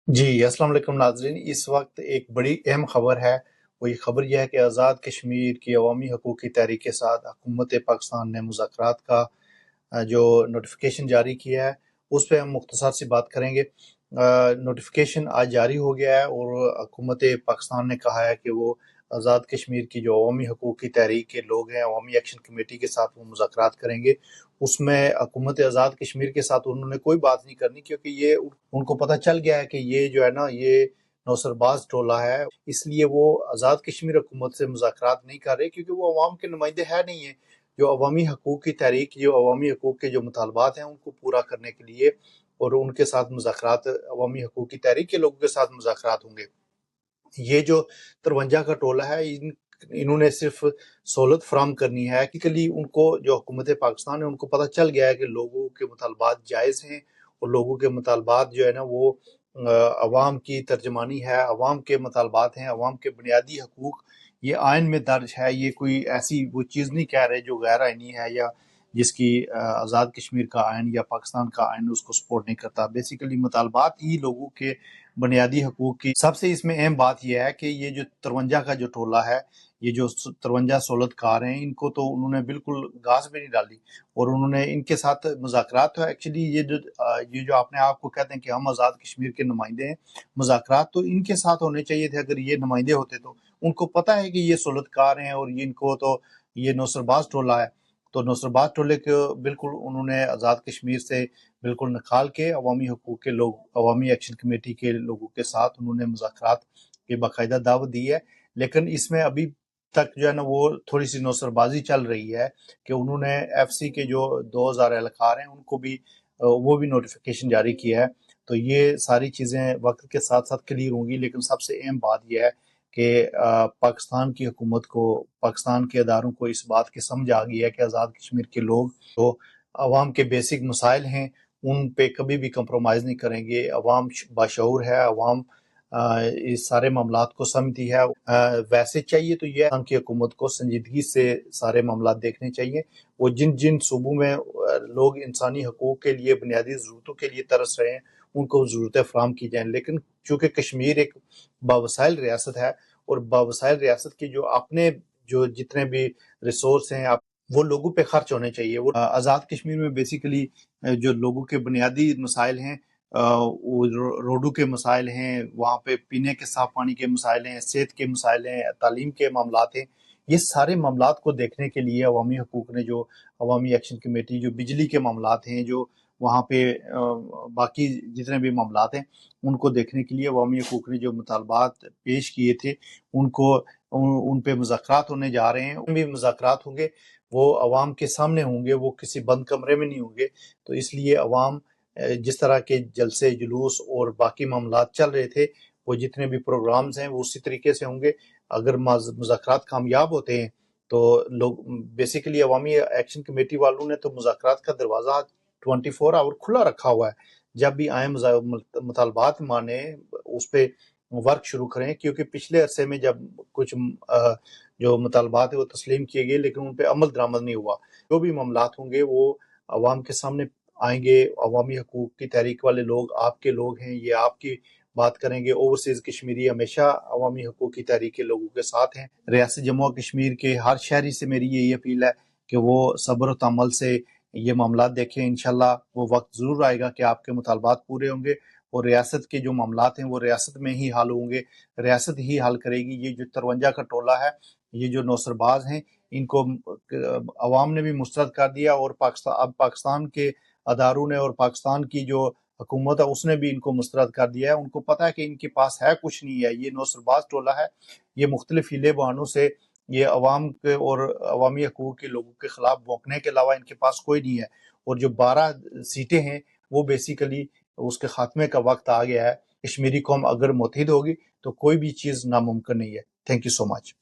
جی अस्सलाम वालेकुम नाजरीन। इस वक्त एक बड़ी अहम खबर है। वही खबर यह है कि आज़ाद कश्मीर की अवामी हकूक़ की तहरीक के साथ हुकूमत पाकिस्तान ने मुज़ाकरात का जो नोटिफिकेशन जारी किया है उस पर हम मुख्तसर सी बात करेंगे। नोटिफिकेशन आज जारी हो गया है और हुकूमत पाकिस्तान ने कहा है कि वो आज़ाद कश्मीर की जो अवामी हकूक़ की तहरीक के लोग हैं, अवामी एक्शन कमेटी के साथ वो मुज़ाकरात करेंगे। उसमें हुकूमत आज़ाद कश्मीर के साथ उन्होंने कोई बात नहीं करनी, क्योंकि ये उनको पता चल गया है कि ये जो है ना, ये नौसरबाज टोला है। इसलिए वो आज़ाद कश्मीर हुकूमत से मुज़ाकरात नहीं कर रहे, क्योंकि वो अवाम के नुमाइंदे है नहीं है। जो अवामी हकूक़ की तहरीक, जो अवामी हकूक़ के जो मुतालबात हैं उनको पूरा करने के लिए और उनके साथ मुज़ाकरात, अवामी हकूक़ की तहरीक के लोगों के साथ मुज़ाकरात होंगे। ये जो 53 का टोला है, इन्होंने सिर्फ सहूलत फराहम करनी है। हकीकली उनको, जो हुकूमत पाकिस्तान है, उनको पता चल गया है कि लोगों के मुतालबात जायज़ हैं और लोगों के मुतालबात जो है ना वो अवाम की तर्जमानी है, अवाम के मुतालबात हैं, अवाम के बुनियादी हकूक़ ये आइन में दर्ज है। ये कोई ऐसी वो चीज़ नहीं कह रहे जो गैर आइनी है या जिसकी आज़ाद कश्मीर का आइन या पाकिस्तान का आइन उसको सपोर्ट नहीं करता। बेसिकली मुतालबात ही लोगों के बुनियादी हकूक़ की। सबसे इसमें अहम बात यह है कि ये जो 53 का जो टोला है, ये जो 53 सहूलतकार हैं, इनको तो उन्होंने बिल्कुल घास भी नहीं डाली और उन्होंने इनके साथ मुज़ाकरात। तो एक्चुअली ये जो अपने आप को कहते हैं कि हम आज़ाद कश्मीर के नुमाइंदे हैं, मुज़ाकरात तो इनके साथ होने चाहिए थे। अगर ये नुमाइंदे होते तो उनको पता है कि ये सहूलतकार हैं और इनको तो ये नौसरबाज टोला है, तो नौसरबाज टोले को बिल्कुल उन्होंने आज़ाद कश्मीर से बिल्कुल निकाल के अवामी हकूक़ के लोग, अवामी एक्शन कमेटी के लोगों के साथ उन्होंने मुज़ाकरात की बाकायदा दावत दी है। लेकिन इसमें अभी तक जो है ना वो थोड़ी सी नौसरबाजी चल रही है कि उन्होंने FC के जो 2000 एहलकार हैं उनको भी वो भी नोटिफिकेशन जारी किया है। तो ये सारी चीज़ें वक्त के साथ साथ क्लियर होंगी, लेकिन सबसे अहम बात यह है कि पाकिस्तान की हुकूमत को, पाकिस्तान के अदारों को इस बात की समझ आ गई है कि आज़ाद कश्मीर के लोग तो अवाम के बेसिक मसाइल हैं, उन पे कभी भी कंप्रोमाइज़ नहीं करेंगे। अवाम बाशऊर है, अवाम इस सारे मामलात को समझती है। वैसे चाहिए तो ये की हुकूमत को संजीदगी से सारे मामलात देखने चाहिए। वो जिन जिन सूबों में लोग इंसानी हकूक़ के लिए, बुनियादी ज़रूरतों के लिए तरस रहे हैं, उनको ज़रूरतें फराहम की जाएँ। लेकिन चूँकि कश्मीर एक बावसाइल रियासत है और बावसाइल रियासत की जो अपने जो जितने भी रिसोर्स हैं वो लोगों पे खर्च होने चाहिए। वो आज़ाद कश्मीर में बेसिकली जो लोगों के बुनियादी मसाइल हैं, वो रोडों के मसाइल हैं, वहाँ पे पीने के साफ पानी के मसाइल हैं, सेहत के मसाइल हैं, तालीम के मामलात हैं। ये सारे मामलात को देखने के लिए अवामी हकूक़ ने जो अवामी एक्शन कमेटी, जो बिजली के मामलात हैं, जो वहाँ पे बाकी जितने भी मामलात हैं, उनको देखने के लिए अवामी हकूक़ ने जो मुतालबात पेश किए थे उनको उन पे मुज़ाकरात होने जा रहे हैं। उन भी मुज़ाकरात होंगे, वो अवाम के सामने होंगे, वो किसी बंद कमरे में नहीं होंगे। तो इसलिए अवाम जिस तरह के जलसे जुलूस और बाकी मामलात चल रहे थे, वो जितने भी प्रोग्राम्स हैं वो उसी तरीके से होंगे। अगर मुज़ाकरात कामयाब होते हैं तो लोग बेसिकली अवामी एक्शन कमेटी वालों ने तो मुज़ाकरात का दरवाज़ा 24 आवर खुला रखा हुआ है। जब भी आए मुतालबात माने, उस पे वर्क शुरू करें, क्योंकि पिछले अरसे में जब कुछ जो मुतालबात है वो तस्लीम किए गए लेकिन उन पे अमल दरामद नहीं हुआ। जो भी मामलात होंगे वो अवाम के सामने आएंगे। अवामी हकूक़ की तहरीक वाले लोग आपके लोग हैं, ये आपकी बात करेंगे। ओवरसीज़ कश्मीरी हमेशा अवामी हकूक़ की तहरीक के लोगों के साथ हैं। रियासत जम्मू और कश्मीर के हर शहरी से मेरी यही अपील है कि वो सब्र और तहम्मुल से ये मामलात देखें। इंशाल्लाह वो वक्त ज़रूर आएगा कि आपके मुतालबात पूरे होंगे और रियासत के जो मामलात हैं वो रियासत में ही हल होंगे, रियासत ही हल करेगी। ये जो 53 का टोला है, ये जो नौसरबाज हैं, इनको अवाम ने भी मुस्तरद कर दिया और अब पाकिस्तान के अदारों ने और पाकिस्तान की जो हुकूमत है उसने भी इनको मुस्तरद कर दिया है। उनको पता है कि इनके पास है कुछ नहीं है, ये नौसरबाज टोला है। ये मुख्तलिफ हीले बहानों से ये अवाम के और अवामी हकूक़ के लोगों के खिलाफ भौंकने के अलावा इनके पास कोई नहीं है। और जो 12 सीटें हैं वो बेसिकली उसके खात्मे का वक्त आ गया है। कश्मीरी कौम अगर मुत्तहिद होगी तो कोई भी चीज़ नामुमकिन नहीं है। Thank you so much.